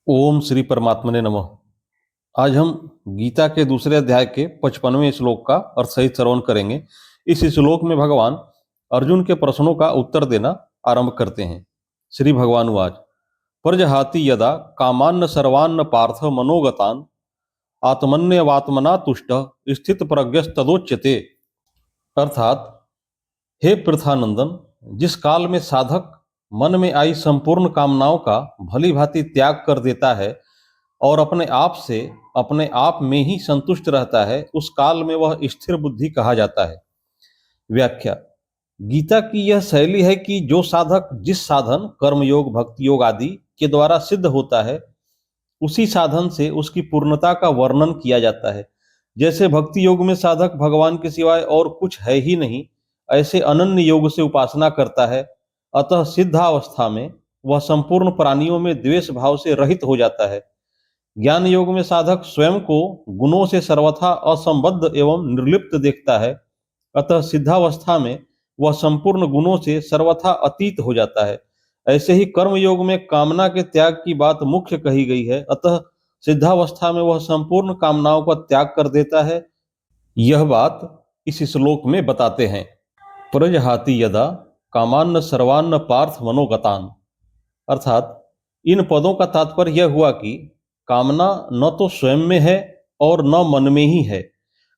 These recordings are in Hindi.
ओम श्री परमात्मने नमः। आज हम गीता के दूसरे अध्याय के 55वें श्लोक का अर्थ सहित श्रवण करेंगे। इस श्लोक में भगवान अर्जुन के प्रश्नों का उत्तर देना आरंभ करते हैं। श्री भगवान उवाच प्रजहाति यदा कामान्न सर्वान्न पार्थ मनोगतान आत्मन्यवात्मना तुष्ट स्थित प्रज्ञस्तदोच्यते। अर्थात, हे पृथानंदन, जिस काल में साधक मन में आई संपूर्ण कामनाओं का भली भांति त्याग कर देता है और अपने आप से अपने आप में ही संतुष्ट रहता है, उस काल में वह स्थिर बुद्धि कहा जाता है। व्याख्या। गीता की यह शैली है कि जो साधक जिस साधन कर्मयोग भक्ति योग आदि के द्वारा सिद्ध होता है, उसी साधन से उसकी पूर्णता का वर्णन किया जाता है। जैसे भक्ति योग में साधक भगवान के सिवाय और कुछ है ही नहीं, ऐसे अनन्य योग से उपासना करता है। अतः सिद्धावस्था में वह संपूर्ण प्राणियों में द्वेष भाव से रहित हो जाता है। ज्ञान योग में साधक स्वयं को गुणों से सर्वथा असंबद्ध एवं निर्लिप्त देखता है। अतः सिद्धावस्था में वह संपूर्ण गुणों से सर्वथा अतीत हो जाता है। ऐसे ही कर्म योग में कामना के त्याग की बात मुख्य कही गई है। अतः सिद्धावस्था में वह संपूर्ण कामनाओं का त्याग कर देता है। यह बात इस श्लोक में बताते हैं। प्रजहाति यदा कामान्न सर्वान्न पार्थ मनोगतान। अर्थात इन पदों का तात्पर्य यह हुआ कि कामना न तो स्वयं में है और न मन में ही है।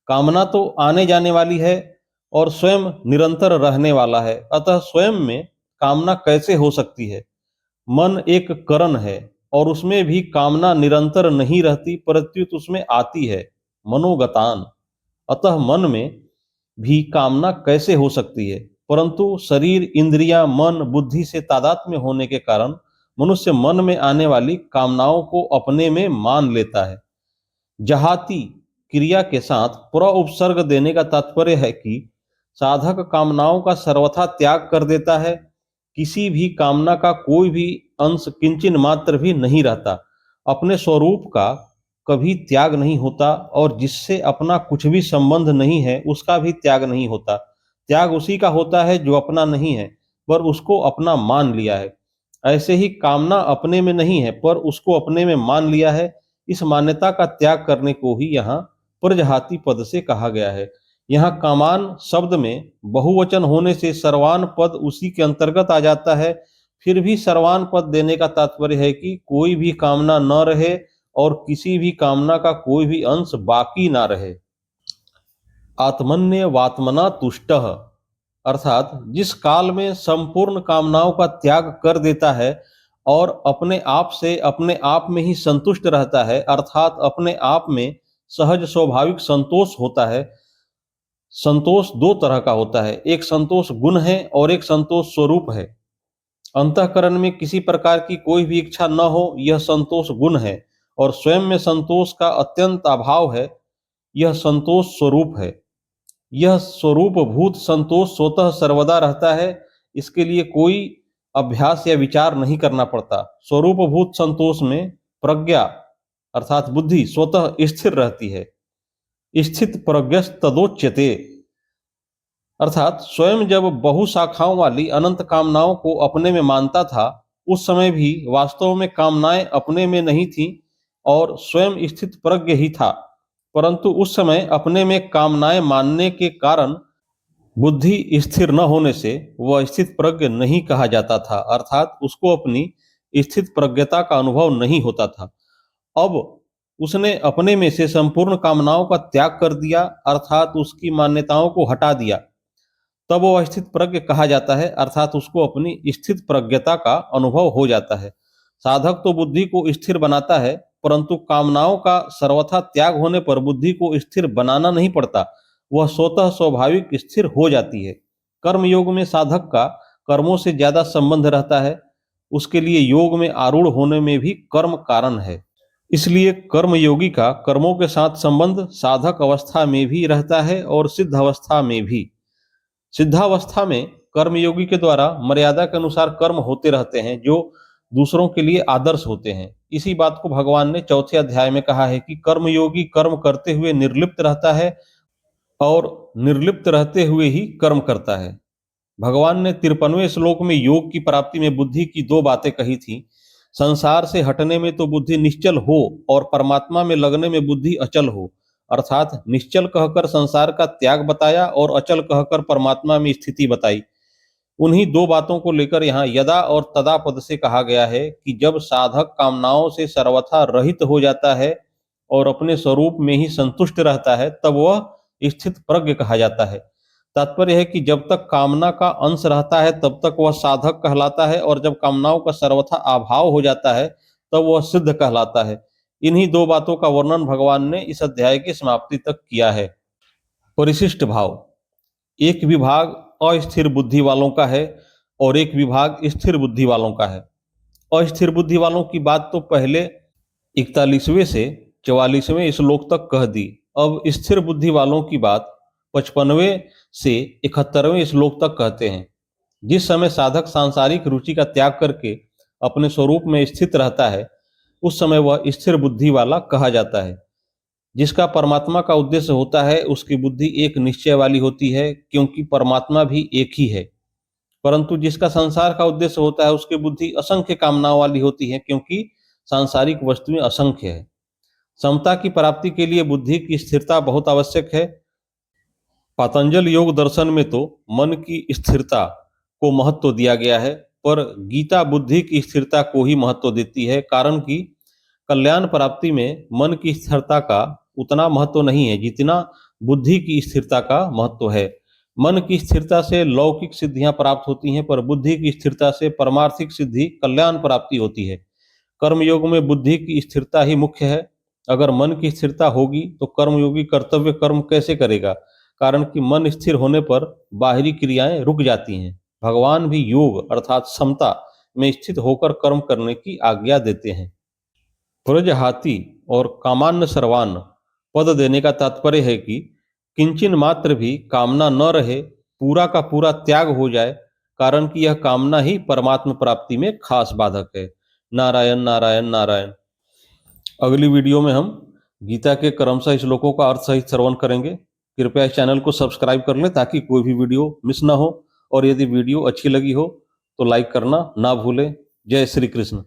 कामना तो आने जाने वाली है और स्वयं निरंतर रहने वाला है। अतः स्वयं में कामना कैसे हो सकती है? मन एक करण है और उसमें भी कामना निरंतर नहीं रहती, प्रत्युत उसमें आती है। मनोगतान, अतः मन में भी कामना कैसे हो सकती है? परंतु शरीर, इंद्रियां, मन, बुद्धि से तादात्म्य होने के कारण मनुष्य मन में आने वाली कामनाओं को अपने में मान लेता है। जहाती क्रिया के साथ पुरा उपसर्ग देने का तात्पर्य है कि साधक कामनाओं का सर्वथा त्याग कर देता है। किसी भी कामना का कोई भी अंश किंचिन मात्र भी नहीं रहता। अपने स्वरूप का कभी त्याग नहीं होता और जिससे अपना कुछ भी संबंध नहीं है उसका भी त्याग नहीं होता। त्याग उसी का होता है जो अपना नहीं है पर उसको अपना मान लिया है। ऐसे ही कामना अपने में नहीं है पर उसको अपने में मान लिया है। इस मान्यता का त्याग करने को ही यहाँ प्रजहाति पद से कहा गया है। यहाँ कामान शब्द में बहुवचन होने से सर्वान पद उसी के अंतर्गत आ जाता है। फिर भी सर्वान पद देने का तात्पर्य है कि कोई भी कामना न रहे और किसी भी कामना का कोई भी अंश बाकी ना रहे। आत्मन्य वात्मना तुष्ट, अर्थात जिस काल में संपूर्ण कामनाओं का त्याग कर देता है और अपने आप से अपने आप में ही संतुष्ट रहता है, अर्थात अपने आप में सहज स्वाभाविक संतोष होता है। संतोष दो तरह का होता है, एक संतोष गुण है और एक संतोष स्वरूप है। अंतःकरण में किसी प्रकार की कोई भी इच्छा न हो, यह संतोष गुण है, और स्वयं में संतोष का अत्यंत अभाव है, यह संतोष स्वरूप है। यह स्वरूप भूत संतोष स्वतः सर्वदा रहता है, इसके लिए कोई अभ्यास या विचार नहीं करना पड़ता। स्वरूप भूत संतोष में प्रज्ञा अर्थात बुद्धि स्वतः स्थिर रहती है। स्थित प्रज्ञस्तदोच्यते, अर्थात स्वयं जब बहु शाखाओं वाली अनंत कामनाओं को अपने में मानता था, उस समय भी वास्तव में कामनाएं अपने में नहीं थीं और स्वयं स्थित प्रज्ञ ही था। परंतु उस समय अपने में कामनाएं मानने के कारण बुद्धि स्थिर न होने से वह स्थित प्रज्ञ नहीं कहा जाता था, अर्थात उसको अपनी स्थित प्रज्ञता का अनुभव नहीं होता था। अब उसने अपने में से संपूर्ण कामनाओं का त्याग कर दिया, अर्थात उसकी मान्यताओं को हटा दिया, तब वह स्थित प्रज्ञ कहा जाता है, अर्थात उसको अपनी स्थित प्रज्ञता का अनुभव हो जाता है। साधक तो बुद्धि को स्थिर बनाता है, परंतु कामनाओं का सर्वथा त्याग होने पर बुद्धि को स्थिर बनाना नहीं पड़ता, वह स्वतः स्वाभाविक स्थिर हो जाती है। कर्म योग में साधक का कर्मों से ज्यादा संबंध रहता है, उसके लिए योग में आरूढ़ होने में भी कर्म कारण है। इसलिए कर्म योगी का कर्मों के साथ संबंध साधक अवस्था में भी रहता है और सिद्ध अवस्था में भी। सिद्धावस्था में कर्मयोगी के द्वारा मर्यादा के अनुसार कर्म होते रहते हैं जो दूसरों के लिए आदर्श होते हैं। इसी बात को भगवान ने चौथे अध्याय में कहा है कि कर्मयोगी कर्म करते हुए निर्लिप्त रहता है और निर्लिप्त रहते हुए ही कर्म करता है। भगवान ने 53वें श्लोक में योग की प्राप्ति में बुद्धि की दो बातें कही थी। संसार से हटने में तो बुद्धि निश्चल हो और परमात्मा में लगने में बुद्धि अचल हो। अर्थात निश्चल कहकर संसार का त्याग बताया और अचल कहकर परमात्मा में स्थिति बताई। उन्हीं दो बातों को लेकर यहाँ यदा और तदा पद से कहा गया है कि जब साधक कामनाओं से सर्वथा रहित हो जाता है और अपने स्वरूप में ही संतुष्ट रहता है, तब वह स्थित प्रज्ञ कहा जाता है। तात्पर्य है कि जब तक कामना का अंश रहता है तब तक वह साधक कहलाता है, और जब कामनाओं का सर्वथा अभाव हो जाता है तब वह सिद्ध कहलाता है। इन्हीं दो बातों का वर्णन भगवान ने इस अध्याय की समाप्ति तक किया है। परिशिष्ट भाव। एक विभाग अस्थिर बुद्धि वालों का है और एक विभाग स्थिर बुद्धि वालों का है। अस्थिर बुद्धि वालों की बात तो पहले 41वें से 44वें श्लोक तक कह दी। अब स्थिर बुद्धि वालों की बात 55वें से 71वें श्लोक तक कहते हैं। जिस समय साधक सांसारिक रुचि का त्याग करके अपने स्वरूप में स्थित रहता है, उस समय वह स्थिर बुद्धि वाला कहा जाता है। जिसका परमात्मा का उद्देश्य होता है उसकी बुद्धि एक निश्चय वाली होती है, क्योंकि परमात्मा भी एक ही है। परंतु जिसका संसार का उद्देश्य होता है उसकी बुद्धि असंख्य कामनाओं वाली होती है, क्योंकि सांसारिक वस्तुएं असंख्य है। समता की प्राप्ति के लिए बुद्धि की स्थिरता बहुत आवश्यक है। पातंजल योग दर्शन में तो मन की स्थिरता को महत्व दिया गया है, पर गीता बुद्धि की स्थिरता को ही महत्व देती है, कारण कि कल्याण प्राप्ति में मन की स्थिरता का उतना महत्व नहीं है जितना बुद्धि की स्थिरता का महत्व है। मन की स्थिरता से लौकिक सिद्धियां प्राप्त होती हैं, पर बुद्धि की स्थिरता से परमार्थिक सिद्धि कल्याण प्राप्ति होती है। कर्मयोग में बुद्धि की स्थिरता ही मुख्य है। अगर मन की स्थिरता होगी तो कर्मयोगी कर्तव्य कर्म कैसे करेगा, कारण कि मन स्थिर होने पर बाहरी क्रियाएं रुक जाती हैं। भगवान भी योग अर्थात समता में स्थित होकर कर्म करने की आज्ञा देते हैं। पुरजहाति और कामान्न सर्वान पद देने का तात्पर्य है कि किंचन मात्र भी कामना न रहे, पूरा का पूरा त्याग हो जाए, कारण कि यह कामना ही परमात्म प्राप्ति में खास बाधक है। नारायण नारायण नारायण। अगली वीडियो में हम गीता के क्रमशः श्लोकों का अर्थ सहित श्रवण करेंगे। कृपया इस चैनल को सब्सक्राइब कर लें ताकि कोई भी वीडियो मिस ना हो, और यदि वीडियो अच्छी लगी हो तो लाइक करना ना भूलें। जय श्री कृष्ण।